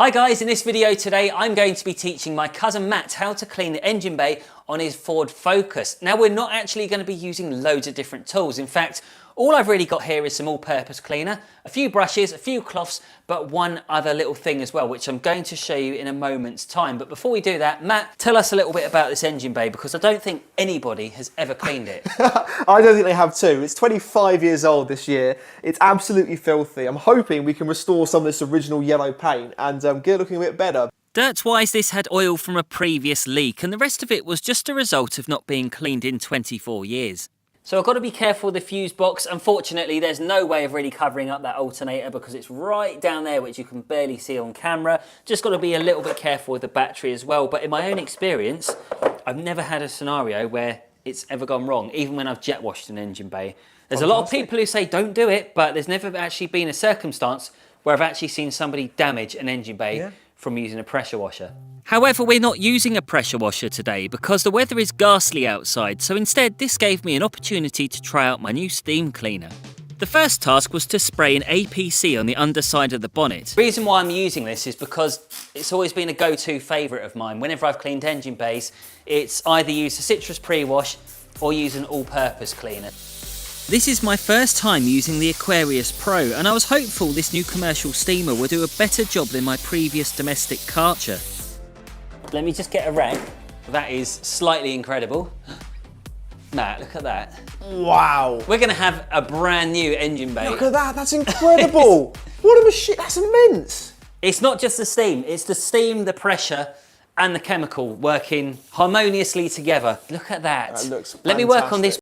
Hi guys, in this video today I'm going to be teaching my cousin Matt how to clean the engine bay on his Ford Focus. Now we're not actually going to be using loads of different tools. In fact, all I've really got here is some all-purpose cleaner, a few brushes, a few cloths, but one other little thing as well, which I'm going to show you in a moment's time. But before we do that, Matt, tell us a little bit about this engine bay, because I don't think anybody has ever cleaned it. I don't think they have too. It's 25 years old this year. It's absolutely filthy. I'm hoping we can restore some of this original yellow paint and get it looking a bit better. Dirt-wise, this had oil from a previous leak, and the rest of it was just a result of not being cleaned in 24 years. So I've got to be careful with the fuse box. Unfortunately, there's no way of really covering up that alternator because it's right down there, which you can barely see on camera. Just got to be a little bit careful with the battery as well. But in my own experience, I've never had a scenario where it's ever gone wrong, even when I've jet washed an engine bay. There's a lot of people who say don't do it, but there's never actually been a circumstance where I've actually seen somebody damage an engine bay from using a pressure washer. However, we're not using a pressure washer today because the weather is ghastly outside, so instead this gave me an opportunity to try out my new steam cleaner. The first task was to spray an APC on the underside of the bonnet. The reason why I'm using this is because it's always been a go-to favourite of mine. Whenever I've cleaned engine bays, it's either used a citrus pre-wash or use an all-purpose cleaner. This is my first time using the Aquarius Pro, and I was hopeful this new commercial steamer would do a better job than my previous domestic Karcher. Let me just get a rag. That is slightly incredible. Matt, look at that. Wow. We're going to have a brand new engine bay. Look at that, that's incredible. What a machine, that's immense. It's not just the steam, it's the steam, the pressure, and the chemical working harmoniously together. Look at that. That looks Let me work on this